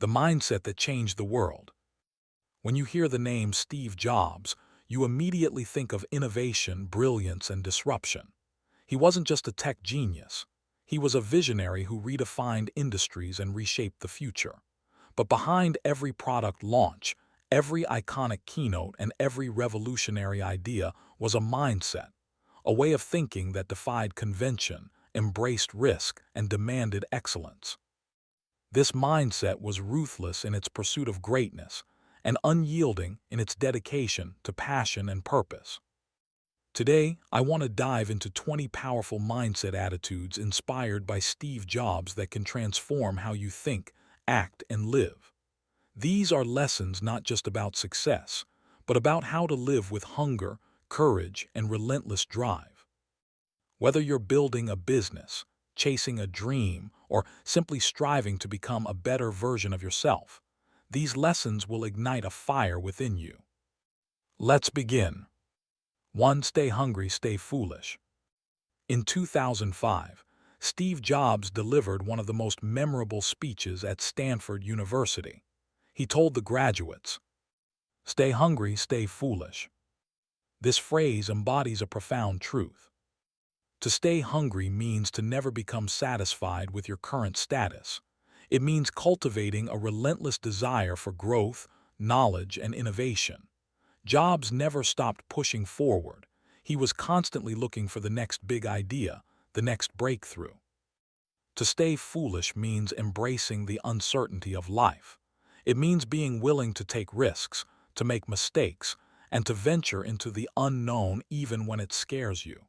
the mindset that changed the world. When you hear the name Steve Jobs, you immediately think of innovation, brilliance, and disruption. He wasn't just a tech genius. He was a visionary who redefined industries and reshaped the future. But behind every product launch, every iconic keynote, and every revolutionary idea was a mindset, a way of thinking that defied convention, embraced risk, and demanded excellence. This mindset was ruthless in its pursuit of greatness and unyielding in its dedication to passion and purpose. Today, I want to dive into 20 powerful mindset attitudes inspired by Steve Jobs that can transform how you think, act, and live. These are lessons not just about success, but about how to live with hunger, courage, and relentless drive. Whether you're building a business, chasing a dream, or simply striving to become a better version of yourself, these lessons will ignite a fire within you. Let's begin. 1. Stay hungry, stay foolish. In 2005, Steve Jobs delivered one of the most memorable speeches at Stanford University. He told the graduates, "Stay hungry, stay foolish." This phrase embodies a profound truth. To stay hungry means to never become satisfied with your current status. It means cultivating a relentless desire for growth, knowledge, and innovation. Jobs never stopped pushing forward. He was constantly looking for the next big idea, the next breakthrough. To stay foolish means embracing the uncertainty of life. It means being willing to take risks, to make mistakes, and to venture into the unknown even when it scares you.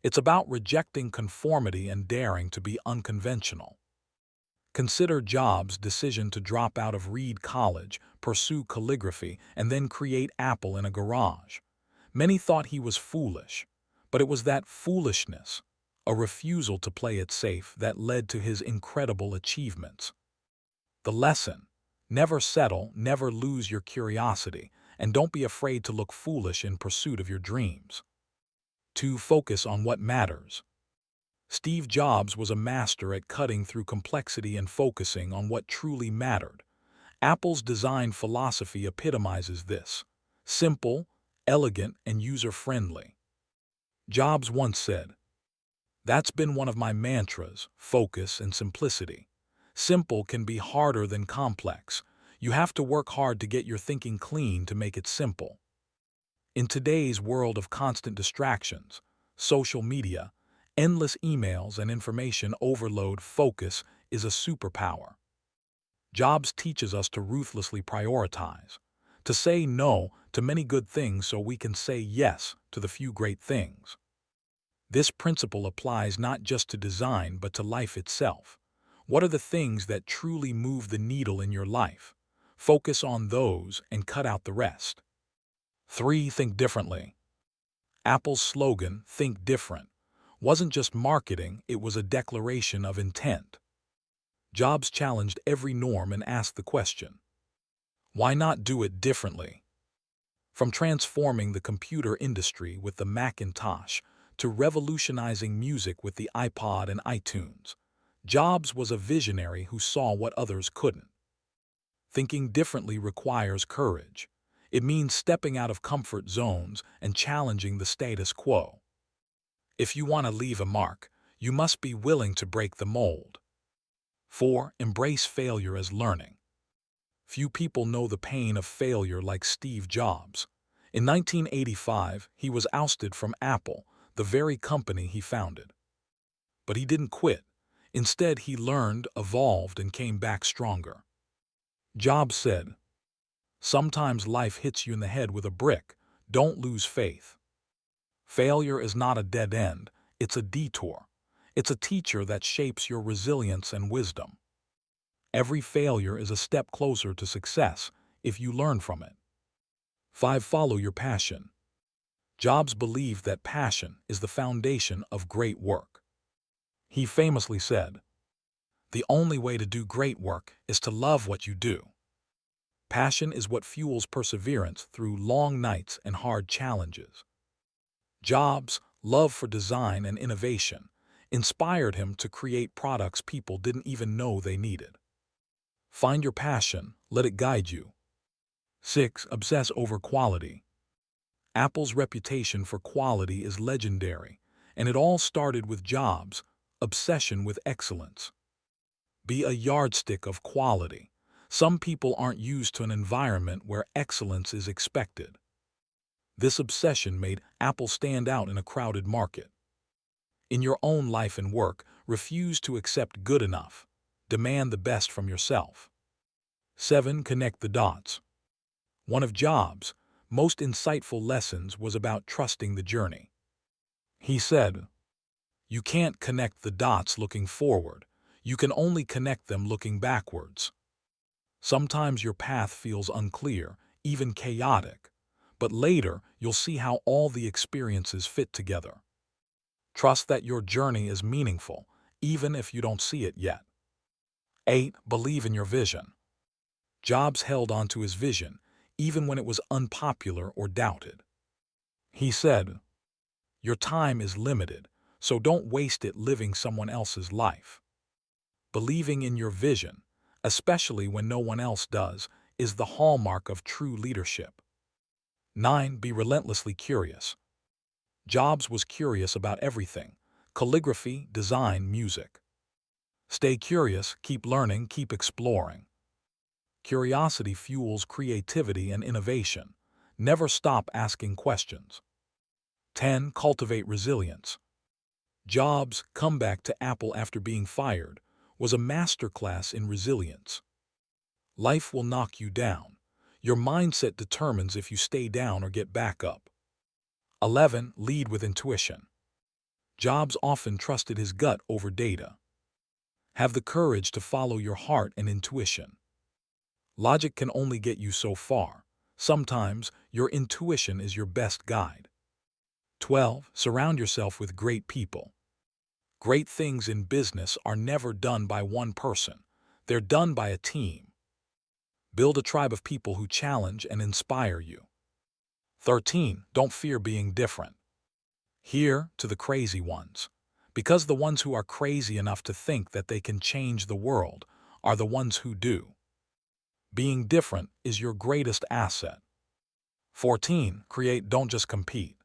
It's about rejecting conformity and daring to be unconventional. Consider Jobs' decision to drop out of Reed College, pursue calligraphy, and then create Apple in a garage. Many thought he was foolish, but it was that foolishness, a refusal to play it safe, that led to his incredible achievements. The lesson: never settle, never lose your curiosity, and don't be afraid to look foolish in pursuit of your dreams. 2. Focus on what matters. Steve Jobs was a master at cutting through complexity and focusing on what truly mattered. Apple's design philosophy epitomizes this: simple, elegant, and user-friendly. Jobs once said, "That's been one of my mantras: focus and simplicity. Simple can be harder than complex. You have to work hard to get your thinking clean to make it simple." In today's world of constant distractions, social media, endless emails, and information overload, focus is a superpower. Jobs teaches us to ruthlessly prioritize, to say no to many good things so we can say yes to the few great things. This principle applies not just to design but to life itself. What are the things that truly move the needle in your life? Focus on those and cut out the rest. 3. Think differently. Apple's slogan, "Think Different," wasn't just marketing, it was a declaration of intent. Jobs challenged every norm and asked the question, why not do it differently? From transforming the computer industry with the Macintosh to revolutionizing music with the iPod and iTunes, Jobs was a visionary who saw what others couldn't. Thinking differently requires courage. It means stepping out of comfort zones and challenging the status quo. If you want to leave a mark, you must be willing to break the mold. 4. Embrace failure as learning. Few people know the pain of failure like Steve Jobs. In 1985, he was ousted from Apple, the very company he founded. But he didn't quit. Instead, he learned, evolved, and came back stronger. Jobs said, "Sometimes life hits you in the head with a brick. Don't lose faith." Failure is not a dead end, it's a detour. It's a teacher that shapes your resilience and wisdom. Every failure is a step closer to success if you learn from it. 5. Follow your passion. Jobs believed that passion is the foundation of great work. He famously said, "The only way to do great work is to love what you do." Passion is what fuels perseverance through long nights and hard challenges. Jobs' love for design and innovation inspired him to create products people didn't even know they needed. Find your passion, let it guide you. 6. Obsess over quality. Apple's reputation for quality is legendary, and it all started with Jobs' obsession with excellence. Be a yardstick of quality. Some people aren't used to an environment where excellence is expected. This obsession made Apple stand out in a crowded market. In your own life and work, refuse to accept good enough. Demand the best from yourself. 7. Connect the dots. One of Jobs' most insightful lessons was about trusting the journey. He said, "You can't connect the dots looking forward. You can only connect them looking backwards." Sometimes your path feels unclear, even chaotic, but later you'll see how all the experiences fit together. Trust that your journey is meaningful, even if you don't see it yet. 8. Believe in your vision. Jobs held on to his vision, even when it was unpopular or doubted. He said, "Your time is limited, so don't waste it living someone else's life." Believing in your vision, especially when no one else does, is the hallmark of true leadership. 9. Be relentlessly curious. Jobs was curious about everything: calligraphy, design, music. Stay curious, keep learning, keep exploring. Curiosity fuels creativity and innovation. Never stop asking questions. 10. Cultivate resilience. Jobs' comeback to Apple after being fired was a masterclass in resilience. Life will knock you down. Your mindset determines if you stay down or get back up. 11. Lead with intuition. Jobs often trusted his gut over data. Have the courage to follow your heart and intuition. Logic can only get you so far. Sometimes your intuition is your best guide. 12. Surround yourself with great people. Great things in business are never done by one person. They're done by a team. Build a tribe of people who challenge and inspire you. 13. Don't fear being different. Hear to the crazy ones, because the ones who are crazy enough to think that they can change the world are the ones who do. Being different is your greatest asset. 14. Create, don't just compete.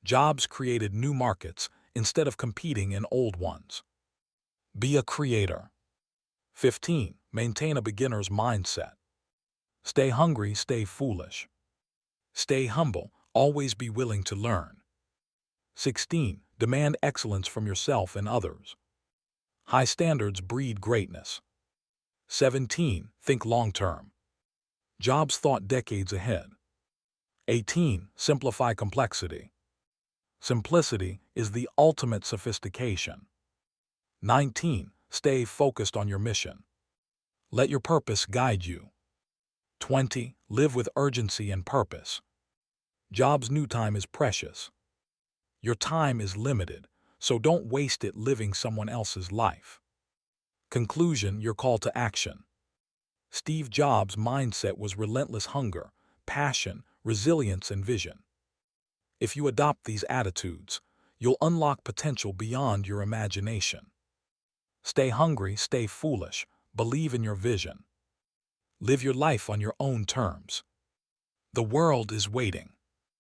Jobs created new markets instead of competing in old ones. Be a creator. 15. Maintain a beginner's mindset. Stay hungry, stay foolish. Stay humble, always be willing to learn. 16. Demand excellence from yourself and others. High standards breed greatness. 17. Think long-term. Jobs thought decades ahead. 18. Simplify complexity. Simplicity is the ultimate sophistication. 19. Stay focused on your mission. Let your purpose guide you. 20. Live with urgency and purpose. Jobs' new time is precious. Your time is limited, so don't waste it living someone else's life. Conclusion, your call to action. Steve Jobs' mindset was relentless hunger, passion, resilience, and vision. If you adopt these attitudes, you'll unlock potential beyond your imagination. Stay hungry, stay foolish, believe in your vision. Live your life on your own terms. The world is waiting.